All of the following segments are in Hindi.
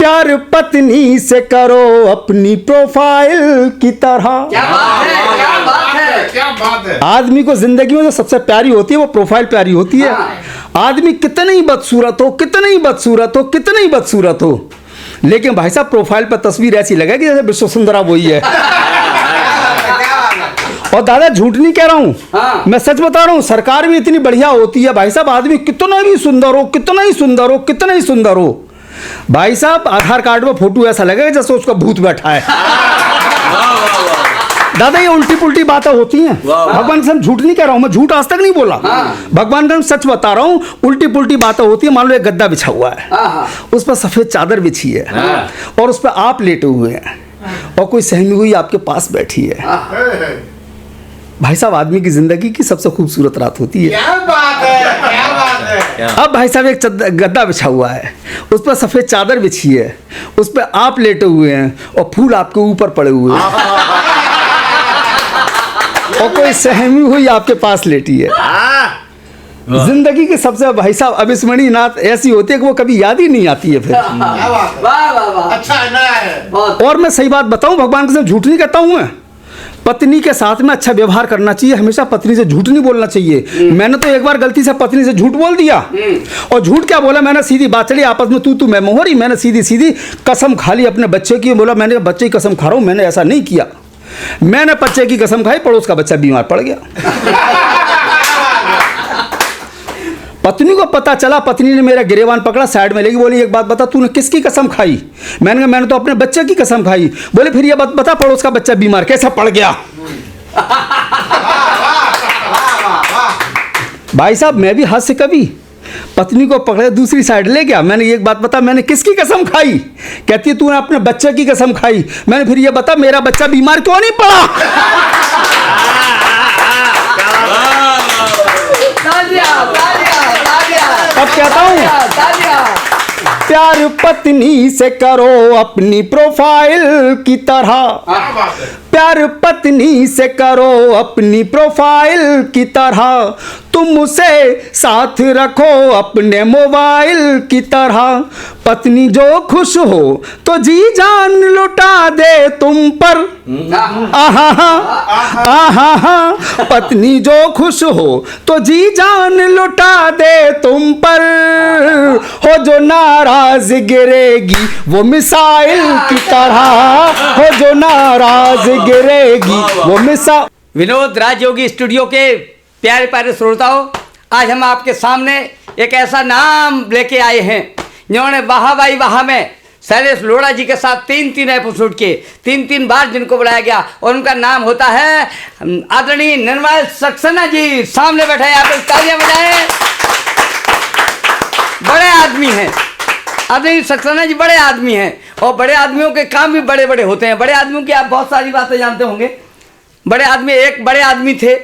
प्यार पत्नी से करो अपनी प्रोफाइल की तरह। क्या बात है, क्या बात है, क्या बात है। आदमी को जिंदगी में जो सबसे प्यारी होती है वो प्रोफाइल प्यारी होती है। आदमी कितना ही बदसूरत हो, कितना ही बदसूरत हो, कितना ही बदसूरत हो, लेकिन भाई साहब प्रोफाइल पर तस्वीर ऐसी लगेगी जैसे विश्व सुंदरा वही है। और दादा झूठ नहीं कह रहा हूँ, हाँ। मैं सच बता रहा हूँ। सरकार भी इतनी बढ़िया होती है भाई साहब, आदमी कितना ही सुंदर हो, कितना ही सुंदर हो, कितना ही सुंदर हो, भाई साहब आधार कार्ड में फोटो ऐसा लगेगा जैसे उसका भूत बैठा है। दादा ये उल्टी पुल्टी बातें होती हैं। भगवान से झूठ नहीं कह रहा हूं, मैं झूठ आज तक नहीं बोला। भगवान का सच बता रहा हूं, उल्टी पुल्टी बातें होती है। मान लो एक गद्दा बिछा हुआ है, उस पर सफेद चादर बिछी है और उस पर आप लेटे हुए हैं और कोई सहमी हुई आपके पास बैठी है। भाई साहब आदमी की जिंदगी की सबसे खूबसूरत रात होती है। क्या बात है, क्या बात है। अब भाई साहब एक गद्दा बिछा हुआ है, उस पर सफेद चादर बिछी है, उस पर आप लेटे हुए हैं और फूल आपके ऊपर पड़े हुए हैं और कोई सहमी हुई आपके पास लेटी है। जिंदगी की सबसे भाई साहब अविस्मरणीय रात ऐसी होती है कि वो कभी याद ही नहीं आती है फिर। क्या बात है। वाह वाह वाह, अच्छा है, नया है। बहुत और मैं सही बात बताऊं, भगवान के साथ झूठ नहीं कहता हूं मैं। पत्नी के साथ में अच्छा व्यवहार करना चाहिए, हमेशा पत्नी से झूठ नहीं बोलना चाहिए। मैंने तो एक बार गलती से पत्नी से झूठ बोल दिया, और झूठ क्या बोला मैंने, सीधी बात चली आपस में तू मैं मोहरी। मैंने सीधी सीधी कसम खा ली अपने बच्चे की, बोला मैंने बच्चे की कसम खा रहा हूं, मैंने ऐसा नहीं किया। मैंने बच्चे की कसम खाई, पड़ोस का बच्चा बीमार पड़ गया। पत्नी को पता चला, पत्नी ने मेरा गिरेबान पकड़ा, साइड में लेगी, बोली एक बात बता तूने किसकी कसम खाई। मैंने कहा मैंने तो अपने बच्चे की कसम खाई। बोले फिर ये बात बता पड़ोस का बच्चा बीमार कैसा पड़ गया। भाई साहब मैं भी हाथ से कभी पत्नी को पकड़े दूसरी साइड ले गया। मैंने एक बात बता मैंने किसकी कसम खाई। कहती है तूने अपने बच्चे की कसम खाई। मैंने फिर ये बता मेरा बच्चा बीमार क्यों नहीं पड़ा। अब कहता हूं प्यार पत्नी से करो अपनी प्रोफाइल की तरह। क्या बात है। प्यार पत्नी से करो अपनी प्रोफाइल की तरह, तुम उसे साथ रखो अपने मोबाइल की तरह। पत्नी जो खुश हो तो जी जान लुटा दे तुम पर। आहा आहा, पत्नी जो खुश हो तो जी जान लुटा दे तुम पर। हो जो नाराज गिरेगी वो मिसाइल की तरह, हो जो नाराज गिरेगी वो मिसाइल। विनोद राजयोगी स्टूडियो के प्यारे प्यारे श्रोताओं, आज हम आपके सामने एक ऐसा नाम लेके आए हैं जिन्होंने वाह में शैलेश लोढ़ा जी के साथ 3 एपिसोड किए, 3 बार जिनको बुलाया गया, और उनका नाम होता है आदरणीय निर्मल सक्सेना जी। सामने बैठे हैं, आप तालियां बजाएं। बड़े आदमी हैं आदरणीय सक्सेना जी, बड़े आदमी हैं, और बड़े आदमियों के काम भी बड़े बड़े होते हैं। बड़े आदमियों की आप बहुत सारी बातें जानते होंगे। बड़े आदमी, एक बड़े आदमी थे,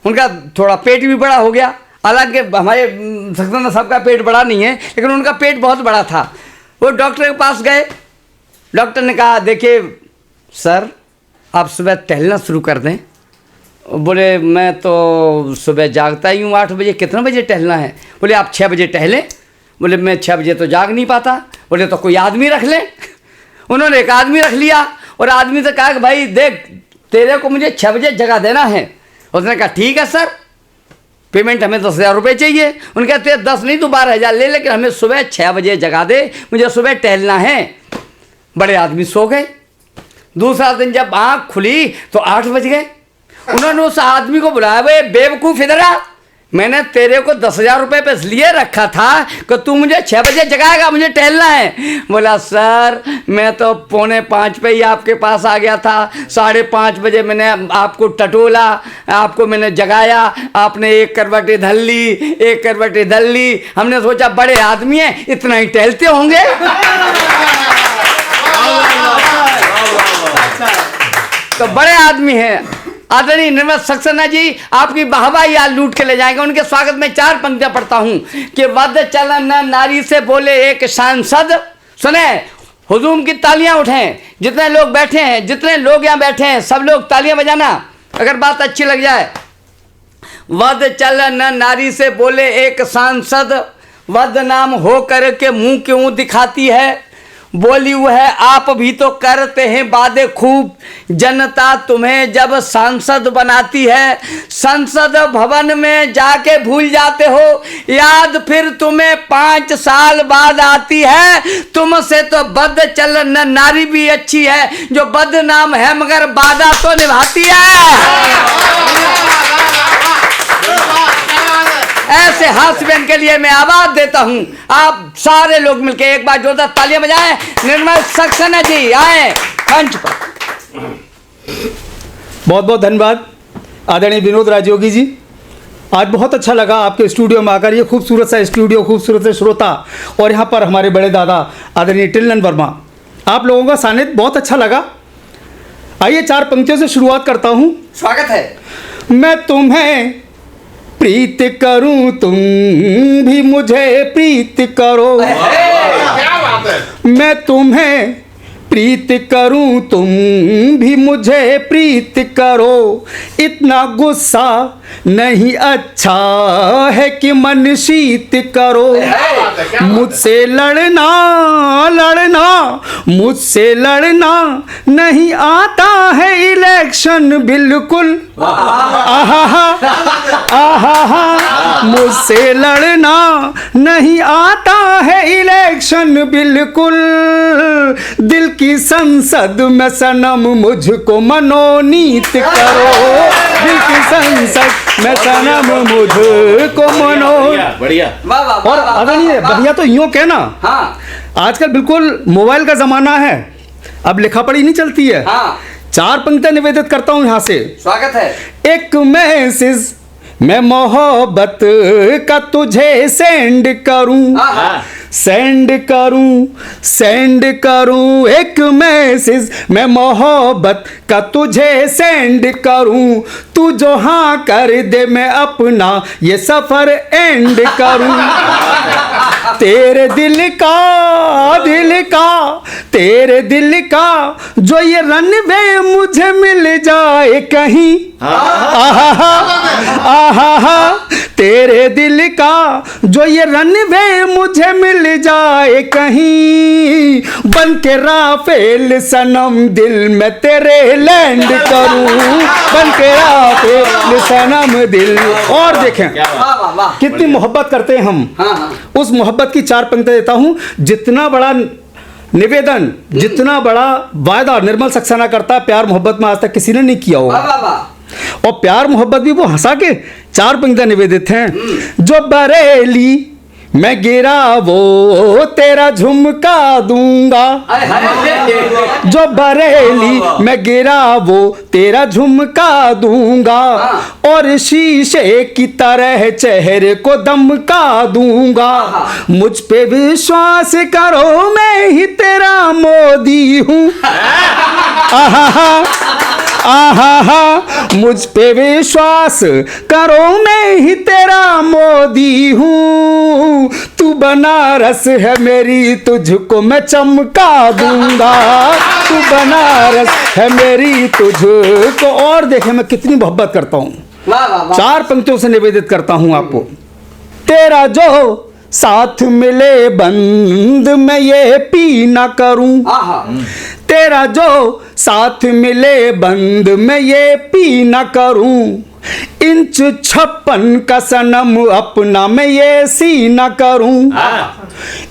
उनका थोड़ा पेट भी बड़ा हो गया। हालांकि हमारे सक्सेना साहब का पेट बड़ा नहीं है, लेकिन उनका पेट बहुत बड़ा था। वो डॉक्टर के पास गए, डॉक्टर ने कहा देखिए सर आप सुबह टहलना शुरू कर दें। बोले मैं तो सुबह जागता ही हूँ 8 बजे, कितने बजे टहलना है। बोले आप 6 बजे टहलें। बोले मैं 6 बजे तो जाग नहीं पाता। बोले तो कोई आदमी रख लें। उन्होंने एक आदमी रख लिया और आदमी से कहा कि भाई देख तेरे को मुझे 6 बजे जगा देना है। उसने कहा ठीक है सर, पेमेंट हमें 10,000 रुपये चाहिए। उनके कहते 10 नहीं तो 12,000 ले, लेकिन हमें सुबह 6 बजे जगा दे, मुझे सुबह टहलना है। बड़े आदमी सो गए। दूसरा दिन जब आँख खुली तो 8 बज गए। उन्होंने उस आदमी को बुलाया, भाई बेवकूफ़ इधर आ, मैंने तेरे को 10,000 रुपये पे इसलिए रखा था कि तू मुझे 6 बजे जगाएगा, मुझे टहलना है। बोला सर मैं तो 4:45 पे ही आपके पास आ गया था, 5:30 बजे मैंने आपको टटोला, आपको मैंने जगाया, आपने एक करवट इधर ली, एक करवट इधर ली। हमने सोचा बड़े आदमी हैं इतना ही टहलते होंगे। तो बड़े आदमी हैं आदरणीय निर्मल सक्सेना जी, आपकी वाहवाही आज लूट के ले जाएंगे। उनके स्वागत में 4 पंक्तियां पढ़ता हूं कि वध चलन नारी से बोले एक सांसद। सुने, हुजूम की तालियां उठें, जितने लोग बैठे हैं, जितने लोग यहाँ बैठे हैं, सब लोग तालियां बजाना अगर बात अच्छी लग जाए। वध चलन नारी से बोले एक सांसद, बदनाम हो कर के मुंह क्यों दिखाती है? बोली वो है आप भी तो करते हैं वादे खूब, जनता तुम्हें जब सांसद बनाती है, संसद भवन में जाके भूल जाते हो, याद फिर तुम्हें 5 साल बाद आती है। तुमसे तो बद चलन नारी भी अच्छी है, जो बदनाम है मगर वादा तो निभाती है। ऐसे हास्यव्यंग के लिए मैं आवाज देता हूं। आप सारे लोग मिलकर एक बार जोरदार तालियां बजाएं। निर्मल सक्सेना जी आए मंच पर। बहुत बहुत धन्यवाद आदरणीय विनोद राजयोगी जी। आज बहुत अच्छा लगा आपके स्टूडियो में आकर। ये खूबसूरत सा स्टूडियो, खूबसूरत से श्रोता, और यहाँ पर हमारे बड़े दादा आदरणीय टिल्लन वर्मा, आप लोगों का सानिध्य बहुत अच्छा लगा। आइए 4 पंक्तियों से शुरुआत करता हूँ। स्वागत है। मैं तुम्हें प्रीत करूं, तुम भी मुझे प्रीत करो। क्या बात है। मैं तुम्हें प्रीत करूं, तुम भी मुझे प्रीत करो। इतना गुस्सा नहीं अच्छा है कि मन शीत करो। मुझसे लड़ना मुझसे लड़ना नहीं आता है इलेक्शन बिल्कुल। आहा मुझसे लड़ना नहीं आता है इलेक्शन बिल्कुल। दिल की संसद में सनम मुझको मनोनीत करो। दिल की संसद में सनम मुझको मनो। बढ़िया। वाह वाह और आदरणीय बढ़िया तो यूं कहना, हाँ आजकल बिल्कुल मोबाइल का जमाना है, अब लिखा पढ़ी नहीं चलती है। हाँ 4 पंक्तियां निवेदित करता हूं यहां से। स्वागत है। एक मैसेज मैं मोहब्बत का तुझे सेंड करूं। हाँ सेंड करूं एक मैसेज मैं मोहब्बत का तुझे सेंड करूं। तू जो हाँ कर दे मैं अपना ये सफर एंड करूं। तेरे दिल का जो ये रनवे मुझे मिल जाए कहीं। आहा तेरे दिल का जो ये रनवे मुझे मिल जाए कहीं। बन के राफेल सनम दिल में तेरे लैंड करूं। बन के राफेल सनम दिल। और देखें वाह वाह वाह। कितनी मोहब्बत करते हैं हम। हाँ हाँ उस मोहब्बत की 4 पंक्तियां देता हूं। जितना बड़ा निवेदन, जितना बड़ा वायदा निर्मल सक्सेना करता है, प्यार मोहब्बत में आज तक किसी ने नहीं किया होगा। वाह वाह वाह। और प्यार मोहब्बत भी वो हंसा के 4 पंक्तियां निवेदित हैं। जो बरेली मैं गिरा वो तेरा झुमका दूंगा। अरे हरे जो बरेली मैं गिरा वो तेरा झुमका दूंगा। और शीशे की तरह चेहरे को दमका दूंगा। मुझ पे विश्वास करो मैं ही तेरा मोदी हूँ। आहा मुझ पे विश्वास करो मैं ही तेरा मोदी हूँ। तू बनारस है मेरी तुझको मैं चमका दूंगा। तू बनारस है मेरी तुझको। और देखे मैं कितनी मोहब्बत करता हूँ। वाह वाह वाह। 4 पंक्तियों से निवेदित करता हूँ आपको। तेरा जो साथ मिले बंद मैं ये पी ना करूं। आहा तेरा जो साथ मिले बंद मैं ये पी ना करूं। इंच 56 का सनम अपना मैं ये सी ना करूं।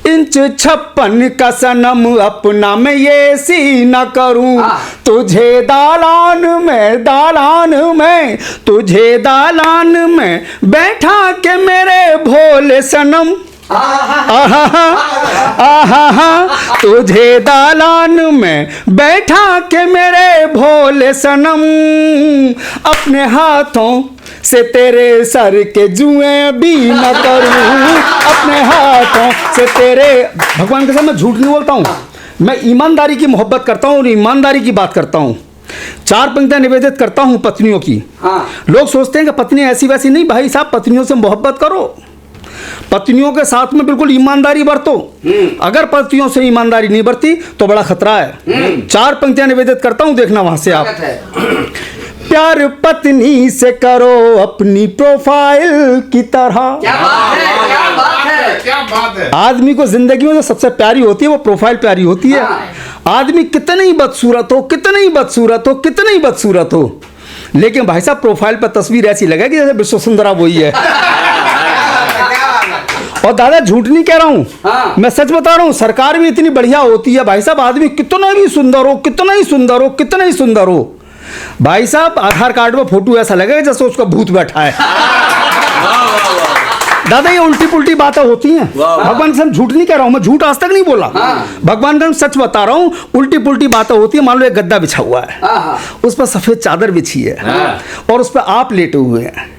इंच 56 का सनम अपना मैं ये सी ना करूं। तुझे दालान में बैठा के मेरे भोले सनम। तुझे दालान में बैठा के मेरे भोले सनम। अपने हाथों से तेरे सर के जुएं भी न करूं। अपने हाथों से तेरे, भगवान के साथ मैं झूठ नहीं बोलता हूं, मैं ईमानदारी की मोहब्बत करता हूं और ईमानदारी की बात करता हूं। 4 पंक्तियां निवेदित करता हूं पत्नियों की। लोग सोचते हैं कि पत्नी ऐसी वैसी नहीं। भाई साहब, पत्नियों से मोहब्बत करो, पत्नियों के साथ में बिल्कुल ईमानदारी बरतो। अगर पत्नियों से ईमानदारी नहीं बरती तो बड़ा खतरा है। 4 पंक्तियां निवेदित करता हूं, देखना वहां से आप। प्यार पत्नी से करो अपनी प्रोफाइल की तरह। क्या बात है, क्या बात है। क्या बात है। आदमी को जिंदगी में जो सबसे प्यारी होती है वो प्रोफाइल प्यारी होती है। आदमी कितना ही बदसूरत हो, कितना ही बदसूरत हो, कितना ही बदसूरत हो, लेकिन भाई साहब प्रोफाइल पर तस्वीर ऐसी लगेगी जैसे विश्व सुंदरा वही है। और दादा झूठ नहीं कह रहा हूँ, हाँ। मैं सच बता रहा हूँ, सरकार भी इतनी बढ़िया होती है भाई साहब। आदमी कितना भी सुंदर हो, कितना ही सुंदर हो, कितना ही सुंदर हो, भाई साहब आधार कार्ड में फोटो ऐसा लगेगा जैसे उसका भूत बैठा है। दादा ये उल्टी पुल्टी बातें होती हैं। भगवान से झूठ नहीं कह रहा हूं, मैं झूठ आज तक नहीं बोला। भगवान का सच बता रहा हूं, उल्टी पुल्टी बातें होती है। मान लो एक गद्दा बिछा हुआ है, उस पर सफेद चादर बिछी है और उस पर आप लेटे हुए हैं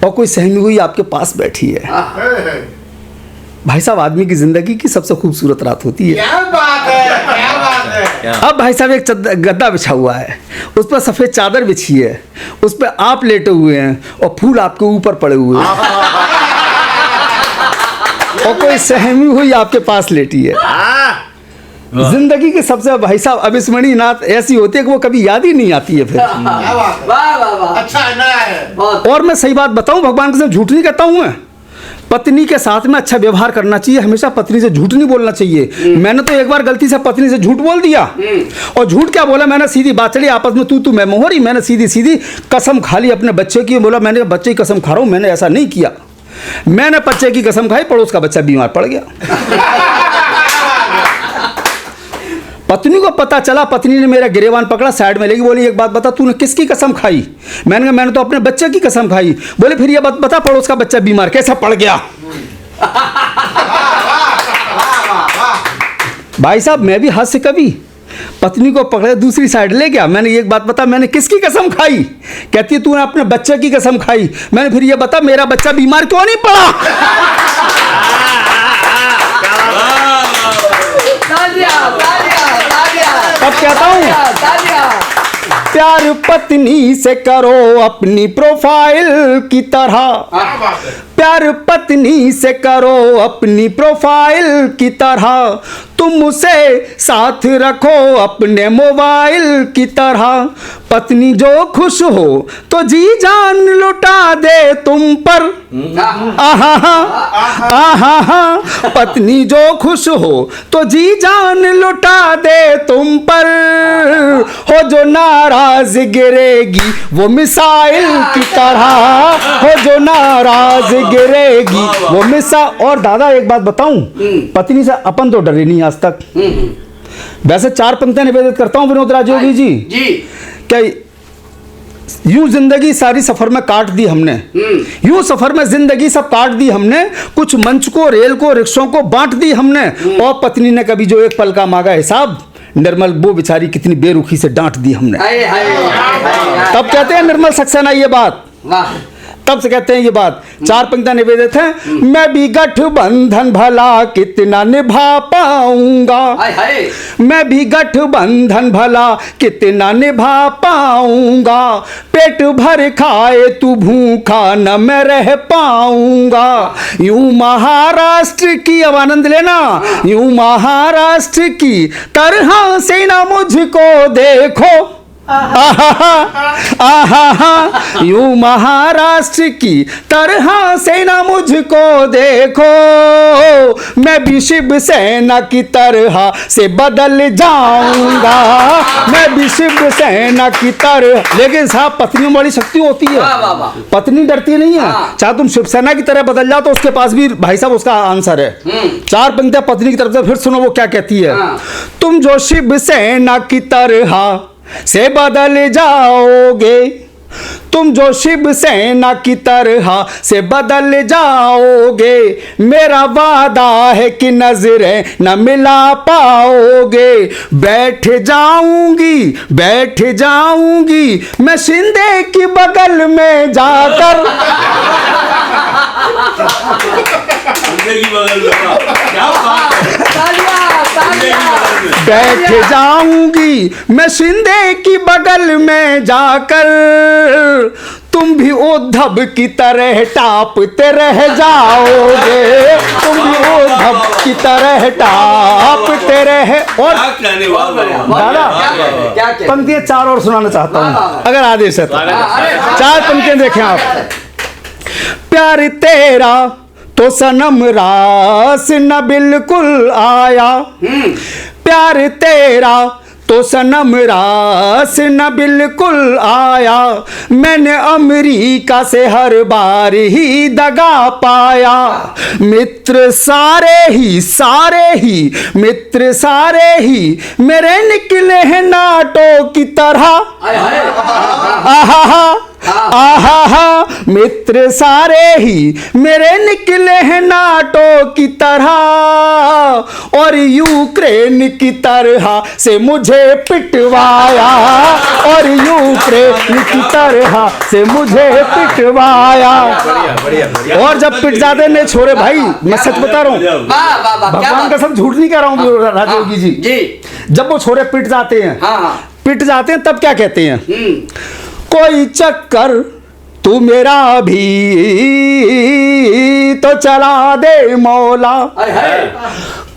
और कोई सहमी हुई आपके पास बैठी है। भाई साहब आदमी की जिंदगी की सबसे खूबसूरत रात होती है। क्या बात है, क्या बात है। अब भाई साहब एक गद्दा बिछा हुआ है, उस पर सफेद चादर बिछी है, उस पर आप लेटे हुए हैं और फूल आपके ऊपर पड़े हुए हैं और कोई सहमी हुई आपके पास लेटी है। जिंदगी की सबसे भाई साहब अविस्मरणीय रात ऐसी होती है कि वो कभी याद ही नहीं आती है फिर। क्या बात है। वाह वाह वाह, अच्छा है, नया है। बहुत और मैं सही बात बताऊं, भगवान के साथ झूठ नहीं कहता हूं मैं। पत्नी के साथ में अच्छा व्यवहार करना चाहिए, हमेशा पत्नी से झूठ नहीं बोलना चाहिए। मैंने तो एक बार गलती से पत्नी से झूठ बोल दिया और झूठ क्या बोला, मैंने सीधी बात चली आपस में तू मैं मोहरी, मैंने सीधी सीधी कसम खा ली अपने बच्चे की। बोला मैंने बच्चे की कसम खा रहा हूं, मैंने ऐसा नहीं किया। मैंने बच्चे की कसम खाई, पड़ोस का बच्चा बीमार पड़ गया। पत्नी को पता चला, पत्नी ने मेरा गिरेबान पकड़ा, साइड में लेगी, बोली एक बात बता तूने किसकी कसम खाई। मैंने कहा मैंने तो अपने बच्चे की कसम खाई। बोले फिर ये बात बता पड़ोस का बच्चा बीमार कैसा पड़ गया। भाई साहब मैं भी हाथ से कभी पत्नी को पकड़े दूसरी साइड ले गया। मैंने एक बात बता मैंने किसकी कसम खाई। कहती है तूने अपने बच्चे की कसम खाई। मैंने फिर ये बता मेरा बच्चा बीमार क्यों नहीं पड़ा। अब कहता हूं प्यार पत्नी से करो अपनी प्रोफाइल की तरह, क्या बात है। प्यार पत्नी से करो अपनी प्रोफाइल की तरह, तुम उसे साथ रखो अपने मोबाइल की तरह। पत्नी जो खुश हो तो जी जान लुटा दे तुम पर। आहा आहा, पत्नी जो खुश हो तो जी जान लुटा दे तुम पर। हो जो नाराज गिरेगी वो मिसाइल की तरह, हो जो नाराज गिरेगी वो मिसाइल। और दादा एक बात बताऊं, पत्नी से अपन तो डरे नहीं आज तक। वैसे 4 पंक्तियां निवेदित करता हूं विनोद राजयोगी जी। क्या यूं जिंदगी सारी सफर में काट दी हमने, यूं सफर में जिंदगी सब काट दी हमने। कुछ मंच को, रेल को, रिक्शों को बांट दी हमने। और पत्नी ने कभी जो एक पल का मांगा हिसाब, निर्मल वो बेचारी कितनी बेरुखी से डांट दी हमने। तब कहते हैं निर्मल सक्सेना ये बात, तब से कहते हैं ये बात। 4 पंक्तियां निवेदित हैं। मैं भी गठबंधन भला कितना निभा पाऊंगा, मैं भी गठबंधन भला कितना निभा पाऊंगा। पेट भर खाए तू भूखा न मैं रह पाऊंगा। यूं महाराष्ट्र की, अब आनंद लेना, यूं महाराष्ट्र की तरह से ना मुझको देखो। आहा, यूं महाराष्ट्र की तरह से ना मुझको देखो। मैं भी शिवसेना की तरह से बदल जाऊंगा, मैं भी शिवसेना की तरह। लेकिन साहब पत्नी में बड़ी शक्ति होती है, पत्नी डरती नहीं है। चाहे तुम शिवसेना की तरह बदल जाओ तो उसके पास भी भाई साहब उसका आंसर है। 4 पंक्तियां पत्नी की तरफ से, फिर सुनो वो क्या कहती है। तुम जो शिवसेना की तरह से बदल जाओगे, तुम जो शिवसेना की तरह से बदल जाओगे। मेरा वादा है कि नजरें न मिला पाओगे। बैठ जाऊंगी मैं शिंदे की बगल में जाकर। बैठ जाऊंगी मैं शिंदे की बगल में जाकर। तुम भी उद्धव की तरह टापते रह जाओगे, तुम भी उद्धव की तरह टापते रह। और दादा पंक्तियां 4 और सुनाना चाहता हूं अगर आदेश है तो। 4 पंक्तियां देखें आप। प्यार तेरा तो तो सनम रास न बिल्कुल आया, प्यार तेरा तो सनम रास न बिल्कुल आया, मैंने अमेरिका से हर बार ही दगा पाया। मित्र सारे ही मित्र सारे ही मेरे निकले हैं नाटों की तरह। आहा आहा मित्र सारे ही मेरे निकले हैं नाटों की तरह, और यूक्रेन की तरह से मुझे पिटवाया, और यूक्रेन की तरह से मुझे पिटवाया। और जब पिट जाते ने छोरे भाई, मैं सच बता रहा हूँ, वाह वाह वाह, क्या भगवान बात। कसम झूठ नहीं कह रहा हूँ राजयोगी जी। जी जब वो छोरे पिट जाते हैं, हाँ पिट जाते हैं तब क्या कहते हैं? कोई चक्कर तू मेरा भी तो चला दे मौला,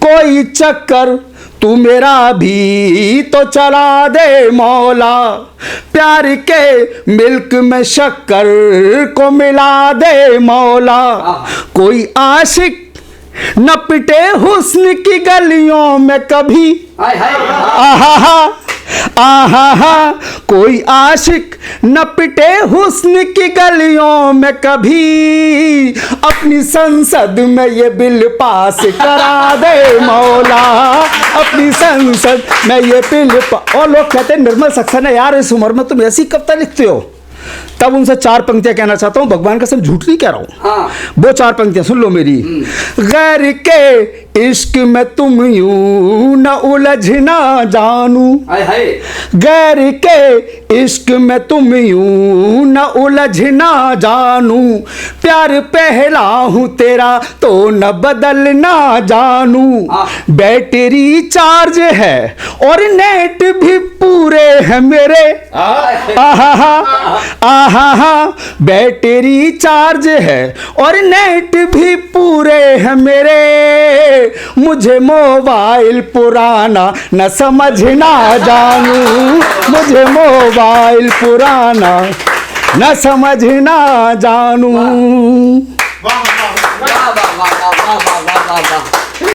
कोई चक्कर तू मेरा भी तो चला दे मौला, प्यार के मिल्क में शक्कर को मिला दे मौला। कोई आशिक न पिटे हुस्न की गलियों में कभी, आहा आहा कोई आशिक न पिटे हुस्न की गलियों में कभी, अपनी संसद में ये बिल पास करा दे मौला, अपनी संसद में ये बिल और लोग कहते हैं निर्मल सक्सेना यार इस उम्र में तुम ऐसी कविता लिखते हो। तब उनसे 4 पंक्तियां कहना चाहता हूं, भगवान कसम झूठ नहीं कह रहा हूं। हाँ। वो 4 पंक्तियां सुन लो मेरी। गैर के इश्क में तुम यूं न उलझना जानू, गैर के इश्क में तुम यूं न उलझना जानू, प्यार पहला हूं तेरा तो न बदलना जानू, बैटरी चार्ज है और नेट भी पूरे हैं मेरे, आहा आहा बैटरी चार्ज है और नेट भी पूरे हैं मेरे, मुझे मोबाइल पुराना न समझना जानू, मुझे मोबाइल पुराना न समझना जानू। वाह वाह वाह वाह वाह वाह वाह वाह वाह।